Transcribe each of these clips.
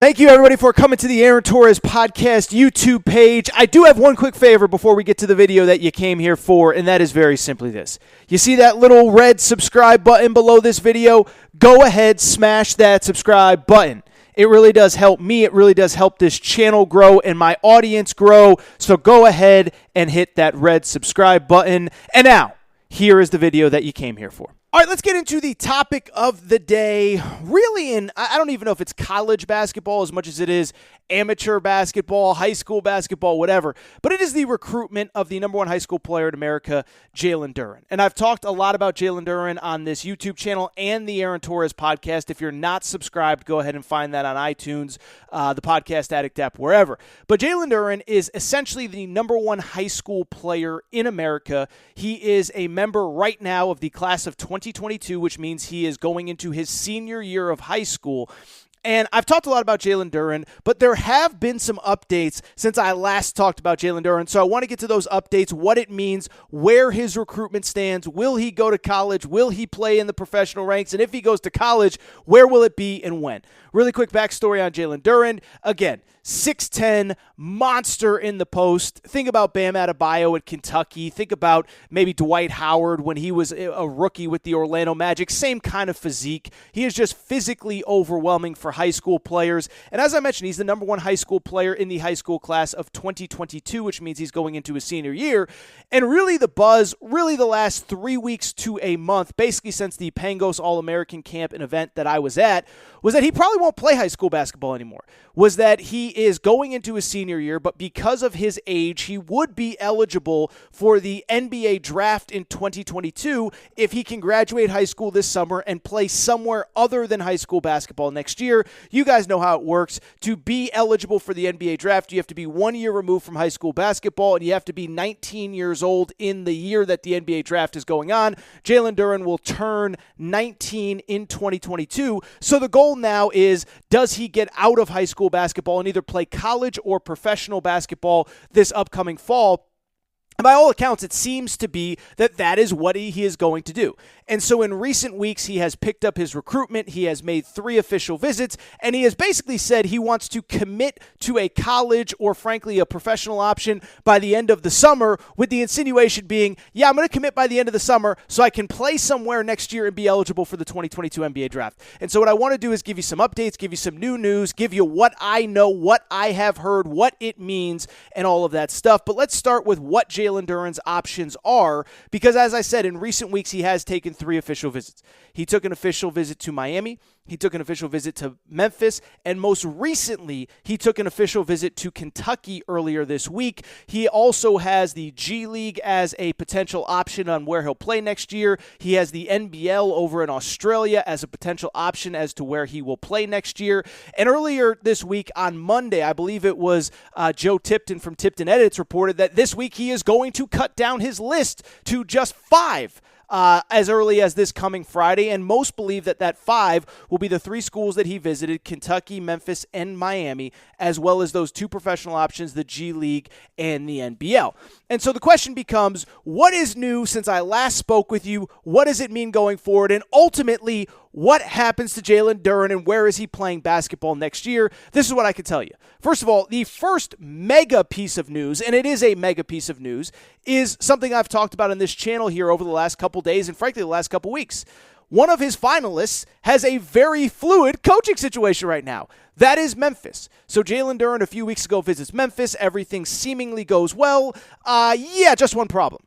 Thank you, everybody, for coming to the Aaron Torres Podcast YouTube page. I do have one quick favor before we get to the video that you came here for, and that is very simply this. You see that little red subscribe button below this video? Go ahead, smash that subscribe button. It really does help me. It really does help this channel grow and my audience grow. So go ahead and hit that red subscribe button. And now, here is the video that you came here for. All right, let's get into the topic of the day. Really, I don't even know if it's college basketball as much as it is amateur basketball, high school basketball, whatever. But it is the recruitment of the number one high school player in America, Jalen Duren. And I've talked a lot about Jalen Duren on this YouTube channel and the Aaron Torres podcast. If you're not subscribed, go ahead and find that on iTunes, the Podcast Addict app, wherever. But Jalen Duren is essentially the number one high school player in America. He is a member right now of the class of 2022, which means he is going into his senior year of high school. And I've talked a lot about Jalen Duren, but there have been some updates since I last talked about Jalen Duren. So I want to get to those updates, what it means, where his recruitment stands. Will he go to college? Will he play in the professional ranks? And if he goes to college, where will it be and when? Really quick backstory on Jalen Duren. Again, 6'10", monster in the post. Think about Bam Adebayo at Kentucky. Think about maybe Dwight Howard when he was a rookie with the Orlando Magic. Same kind of physique. He is just physically overwhelming for high school players. And as I mentioned, he's the number one high school player in the high school class of 2022, which means he's going into his senior year. And really the buzz, really the last 3 weeks to a month, basically since the Pangos All-American Camp and event that I was at, was that he probably won't play high school basketball anymore. Was that he is going into his senior year, but because of his age, he would be eligible for the NBA draft in 2022 if he can graduate high school this summer and play somewhere other than high school basketball next year. You guys know how it works. To be eligible for the NBA draft, you have to be 1 year removed from high school basketball, and you have to be 19 years old in the year that the NBA draft is going on. Jalen Duren will turn 19 in 2022. So the goal now is, does he get out of high school basketball and either play college or professional basketball this upcoming fall? And by all accounts, it seems to be that that is what he is going to do. And so in recent weeks, he has picked up his recruitment. He has made 3 official visits, and he has basically said he wants to commit to a college or, frankly, a professional option by the end of the summer, with the insinuation being, yeah, I'm going to commit by the end of the summer so I can play somewhere next year and be eligible for the 2022 NBA draft. And so what I want to do is give you some updates, give you some new news, give you what I know, what I have heard, what it means, and all of that stuff. But let's start with what Jalen Duren's options are, because as I said, in recent weeks, he has taken 3 official visits. He took an official visit to Miami. He took an official visit to Memphis, and most recently, he took an official visit to Kentucky earlier this week. He also has the G League as a potential option on where he'll play next year. He has the NBL over in Australia as a potential option as to where he will play next year. And earlier this week on Monday, I believe it was Joe Tipton from Tipton Edits reported that this week he is going to cut down his list to just 5. As early as this coming Friday, and most believe that that 5 will be the 3 schools that he visited, Kentucky, Memphis, and Miami, as well as those 2 professional options, the G League and the NBL. And so the question becomes, what is new since I last spoke with you? What does it mean going forward? And ultimately, what happens to Jalen Duren and where is he playing basketball next year? This is what I can tell you. First of all, the first mega piece of news, and it is a mega piece of news, is something I've talked about on this channel here over the last couple days and frankly the last couple weeks. One of his finalists has a very fluid coaching situation right now. That is Memphis. So Jalen Duren a few weeks ago visits Memphis. Everything seemingly goes well. Just one problem.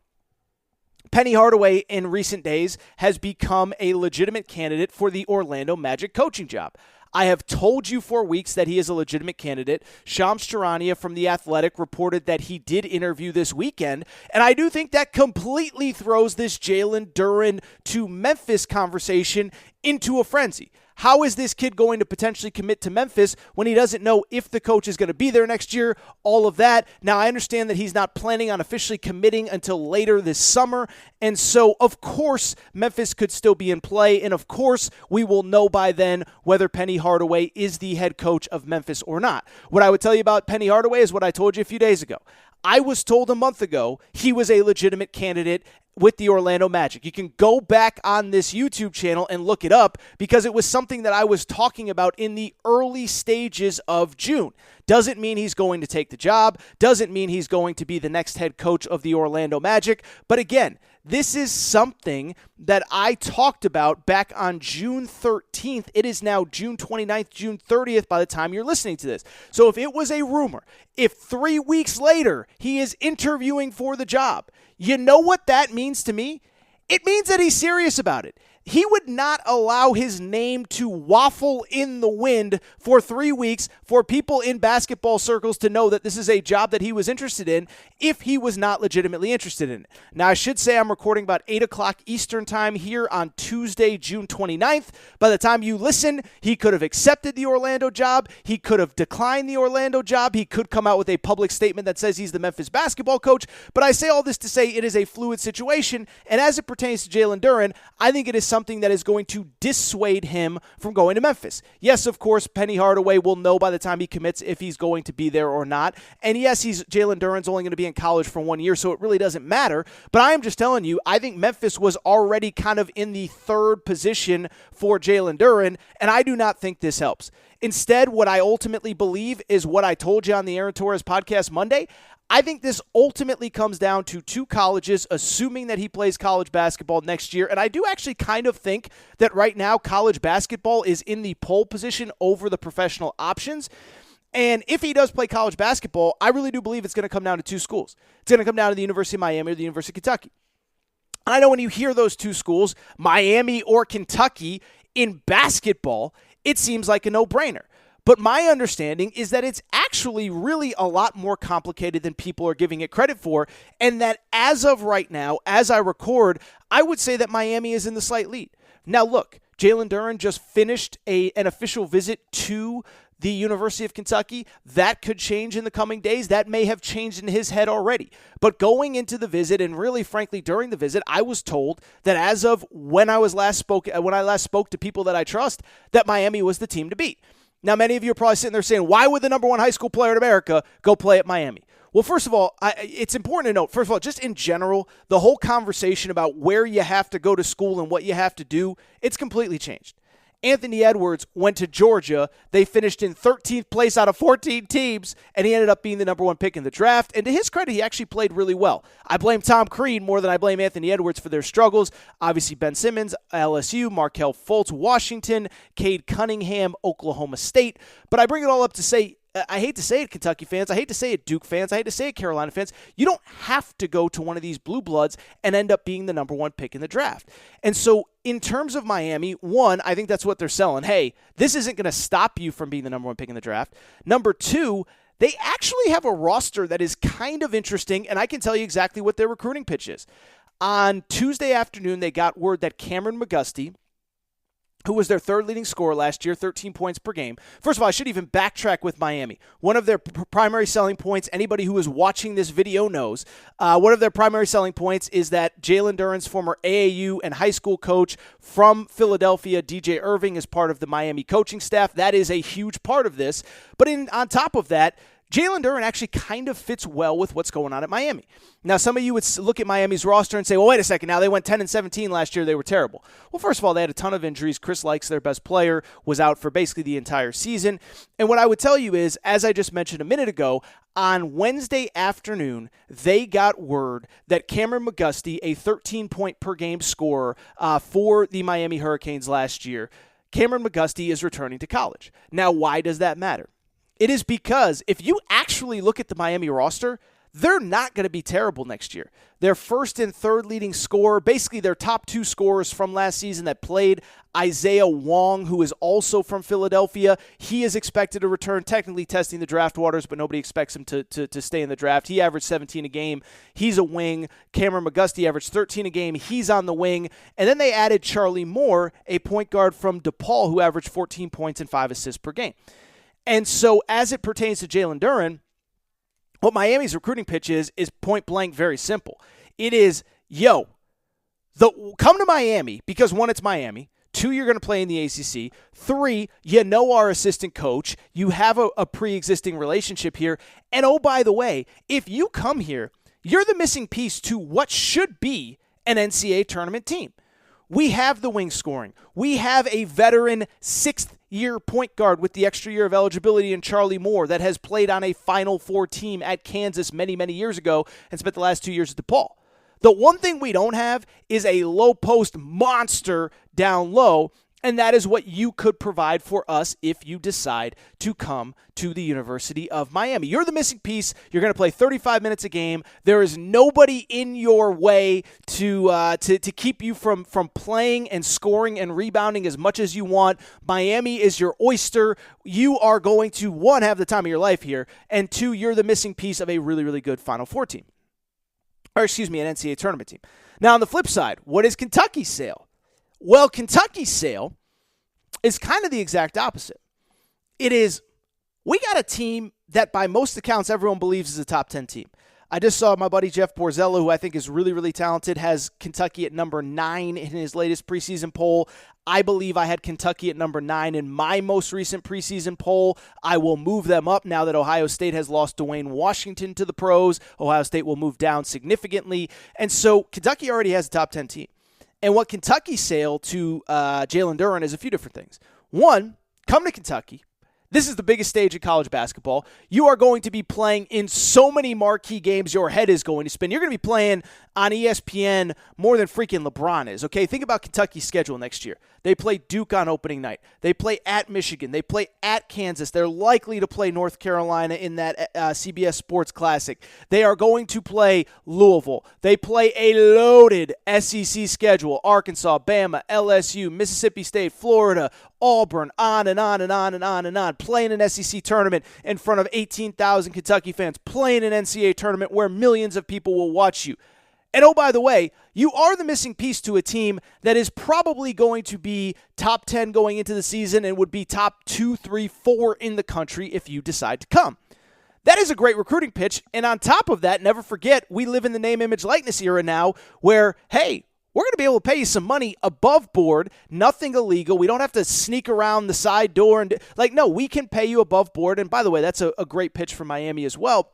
Penny Hardaway in recent days has become a legitimate candidate for the Orlando Magic coaching job. I have told you for weeks that he is a legitimate candidate. Shams Charania from The Athletic reported that he did interview this weekend, and I do think that completely throws this Jalen Duren to Memphis conversation into a frenzy. How is this kid going to potentially commit to Memphis when he doesn't know if the coach is going to be there next year? All of that. Now, I understand that he's not planning on officially committing until later this summer. And so, of course, Memphis could still be in play. And, of course, we will know by then whether Penny Hardaway is the head coach of Memphis or not. What I would tell you about Penny Hardaway is what I told you a few days ago. I was told a month ago he was a legitimate candidate with the Orlando Magic. You can go back on this YouTube channel and look it up because it was something that I was talking about in the early stages of June. Doesn't mean he's going to take the job. Doesn't mean he's going to be the next head coach of the Orlando Magic. But again, this is something that I talked about back on June 13th. It is now June 29th, June 30th by the time you're listening to this. So if it was a rumor, if 3 weeks later he is interviewing for the job, you know what that means to me? It means that he's serious about it. He would not allow his name to waffle in the wind for 3 weeks for people in basketball circles to know that this is a job that he was interested in if he was not legitimately interested in it. Now, I should say I'm recording about 8 o'clock Eastern time here on Tuesday, June 29th. By the time you listen, he could have accepted the Orlando job. He could have declined the Orlando job. He could come out with a public statement that says he's the Memphis basketball coach. But I say all this to say it is a fluid situation. And as it pertains to Jalen Duren, I think it is something that is going to dissuade him from going to Memphis. Yes, of course, Penny Hardaway will know by the time he commits if he's going to be there or not. And yes, Jalen Duren's only going to be in college for 1 year, so it really doesn't matter. But I am just telling you, I think Memphis was already kind of in the third position for Jalen Duren, and I do not think this helps. Instead, what I ultimately believe is what I told you on the Aaron Torres podcast Monday. I think this ultimately comes down to two colleges, assuming that he plays college basketball next year. And I do actually kind of think that right now college basketball is in the pole position over the professional options. And if he does play college basketball, I really do believe it's going to come down to two schools. It's going to come down to the University of Miami or the University of Kentucky. I know when you hear those two schools, Miami or Kentucky, in basketball, it seems like a no-brainer. But my understanding is that it's actually really a lot more complicated than people are giving it credit for, and that as of right now, as I record, I would say that Miami is in the slight lead. Now look, Jalen Duren just finished an official visit to the University of Kentucky. That could change in the coming days. That may have changed in his head already. But going into the visit, and really frankly during the visit, I was told that as of when I last spoke to people that I trust, that Miami was the team to beat. Now, many of you are probably sitting there saying, why would the number one high school player in America go play at Miami? Well, first of all, it's important to note, first of all, just in general, the whole conversation about where you have to go to school and what you have to do, it's completely changed. Anthony Edwards went to Georgia. They finished in 13th place out of 14 teams, and he ended up being the number one pick in the draft. And to his credit, he actually played really well. I blame Tom Crean more than I blame Anthony Edwards for their struggles. Obviously, Ben Simmons, LSU, Markelle Fultz, Washington, Cade Cunningham, Oklahoma State. But I bring it all up to say, I hate to say it, Kentucky fans. I hate to say it, Duke fans. I hate to say it, Carolina fans. You don't have to go to one of these blue bloods and end up being the number one pick in the draft. And so in terms of Miami, one, I think that's what they're selling. Hey, this isn't going to stop you from being the number one pick in the draft. Number two, they actually have a roster that is kind of interesting, and I can tell you exactly what their recruiting pitch is. On Tuesday afternoon, they got word that Cameron McGusty, who was their third leading scorer last year, 13 points per game. First of all, I should even backtrack with Miami. One of their primary selling points, anybody who is watching this video knows, one of their primary selling points is that Jalen Duren's former AAU and high school coach from Philadelphia, DJ Irving, is part of the Miami coaching staff. That is a huge part of this. But on top of that, Jalen Duren actually kind of fits well with what's going on at Miami. Now, some of you would look at Miami's roster and say, well, wait a second. Now, they went 10-17 last year. They were terrible. Well, first of all, they had a ton of injuries. Chris Likes, their best player, was out for basically the entire season. And what I would tell you is, as I just mentioned a minute ago, on Wednesday afternoon, they got word that Cameron McGusty, a 13-point-per-game scorer for the Miami Hurricanes last year, Cameron McGusty is returning to college. Now, why does that matter? It is because if you actually look at the Miami roster, they're not going to be terrible next year. Their first and third leading scorer, basically their top two scorers from last season that played, Isaiah Wong, who is also from Philadelphia. He is expected to return, technically testing the draft waters, but nobody expects him to stay in the draft. He averaged 17 a game. He's a wing. Cameron McGusty averaged 13 a game. He's on the wing. And then they added Charlie Moore, a point guard from DePaul, who averaged 14 points and 5 assists per game. And so as it pertains to Jalen Duren, what Miami's recruiting pitch is point blank very simple. It is, come to Miami because, one, it's Miami. 2, you're going to play in the ACC. 3, you know our assistant coach. You have a pre-existing relationship here. And oh, by the way, if you come here, you're the missing piece to what should be an NCAA tournament team. We have the wing scoring. We have a veteran 6th-year point guard with the extra year of eligibility in Charlie Moore that has played on a Final Four team at Kansas many, many years ago and spent the last 2 years at DePaul. The one thing we don't have is a low post monster down low, and that is what you could provide for us if you decide to come to the University of Miami. You're the missing piece. You're going to play 35 minutes a game. There is nobody in your way to keep you from playing and scoring and rebounding as much as you want. Miami is your oyster. You are going to, 1, have the time of your life here, and 2, you're the missing piece of a really, really good Final Four team. Or excuse me, an NCAA tournament team. Now, on the flip side, what is Kentucky's sale? Well, Kentucky's sale is kind of the exact opposite. It is, we got a team that by most accounts everyone believes is a top 10 team. I just saw my buddy Jeff Borzella, who I think is really, really talented, has Kentucky at number 9 in his latest preseason poll. I believe I had Kentucky at number 9 in my most recent preseason poll. I will move them up now that Ohio State has lost Dwayne Washington to the pros. Ohio State will move down significantly. And so Kentucky already has a top 10 team. And what Kentucky's sale to Jalen Duren is a few different things. 1, come to Kentucky. This is the biggest stage in college basketball. You are going to be playing in so many marquee games, your head is going to spin. You're going to be playing on ESPN more than freaking LeBron is, okay? Think about Kentucky's schedule next year. They play Duke on opening night. They play at Michigan. They play at Kansas. They're likely to play North Carolina in that CBS Sports Classic. They are going to play Louisville. They play a loaded SEC schedule. Arkansas, Bama, LSU, Mississippi State, Florida, Auburn, on and on and on and on and on. Playing an SEC tournament in front of 18,000 Kentucky fans. Playing an NCAA tournament where millions of people will watch you. And oh, by the way, you are the missing piece to a team that is probably going to be top 10 going into the season and would be top 2, 3, 4 in the country if you decide to come. That is a great recruiting pitch. And on top of that, never forget, we live in the name, image, likeness era now where, hey, we're going to be able to pay you some money above board, nothing illegal. We don't have to sneak around the side door. And no, we can pay you above board. And by the way, that's a great pitch for Miami as well.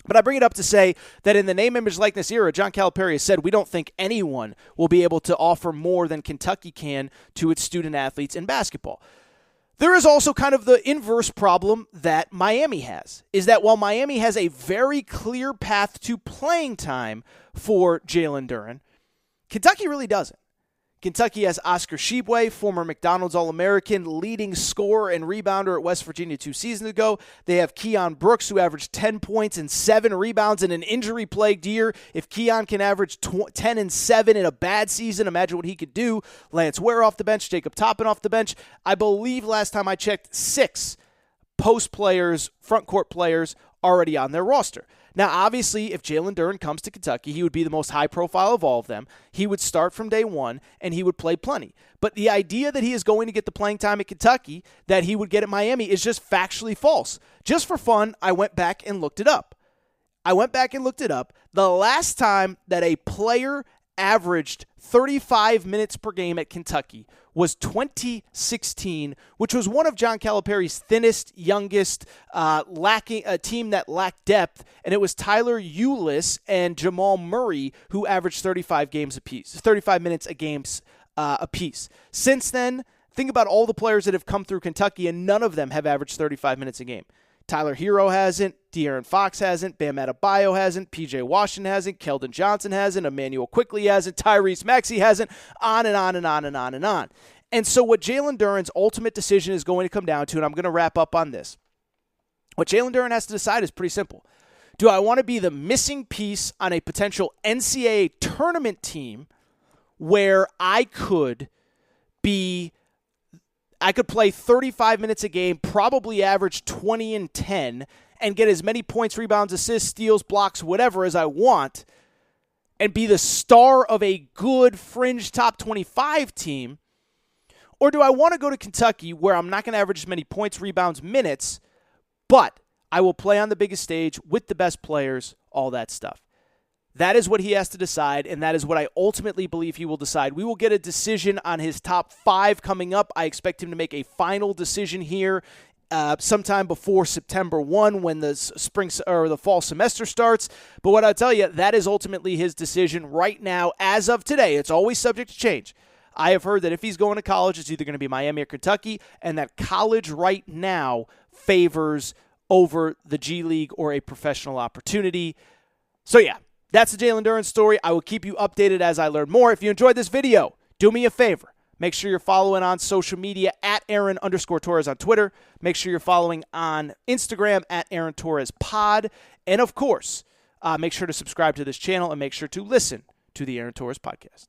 But I bring it up to say that in the name, image, likeness era, John Calipari has said we don't think anyone will be able to offer more than Kentucky can to its student athletes in basketball. There is also kind of the inverse problem that Miami has, is that while Miami has a very clear path to playing time for Jalen Duren, Kentucky really doesn't. Kentucky has Oscar Tshiebwe, former McDonald's All-American, leading scorer and rebounder at West Virginia 2 seasons ago. They have Keon Brooks, who averaged 10 points and 7 rebounds in an injury-plagued year. If Keon can average 10 and 7 in a bad season, imagine what he could do. Lance Ware off the bench, Jacob Toppin off the bench. I believe last time I checked, 6 post players, front court players already on their roster. Now, obviously, if Jalen Duren comes to Kentucky, he would be the most high profile of all of them. He would start from day one, and he would play plenty. But the idea that he is going to get the playing time at Kentucky that he would get at Miami is just factually false. Just for fun, I went back and looked it up. The last time that a player averaged 35 minutes per game at Kentucky was 2016, which was one of John Calipari's thinnest, youngest, lacking a team that lacked depth, and it was Tyler Ulis and Jamal Murray who averaged 35 minutes a game apiece. Since then, think about all the players that have come through Kentucky, and none of them have averaged 35 minutes a game. Tyler Hero hasn't, De'Aaron Fox hasn't, Bam Adebayo hasn't, P.J. Washington hasn't, Keldon Johnson hasn't, Emmanuel Quickley hasn't, Tyrese Maxey hasn't, on and on and on and on and on. And so what Jalen Duren's ultimate decision is going to come down to, and I'm going to wrap up on this, what Jalen Duren has to decide is pretty simple. Do I want to be the missing piece on a potential NCAA tournament team where I could play 35 minutes a game, probably average 20 and 10, and get as many points, rebounds, assists, steals, blocks, whatever as I want, and be the star of a good fringe top 25 team? Or do I want to go to Kentucky where I'm not going to average as many points, rebounds, minutes, but I will play on the biggest stage with the best players, all that stuff? That is what he has to decide, and that is what I ultimately believe he will decide. We will get a decision on his top 5 coming up. I expect him to make a final decision here sometime before September 1 when the spring or the fall semester starts. But what I'll tell you, that is ultimately his decision right now as of today. It's always subject to change. I have heard that if he's going to college, it's either going to be Miami or Kentucky, and that college right now favors over the G League or a professional opportunity. So yeah, that's the Jalen Duren story. I will keep you updated as I learn more. If you enjoyed this video, do me a favor. Make sure you're following on social media at Aaron_Torres on Twitter. Make sure you're following on Instagram at Aaron Torres Pod. And of course, make sure to subscribe to this channel and make sure to listen to the Aaron Torres Podcast.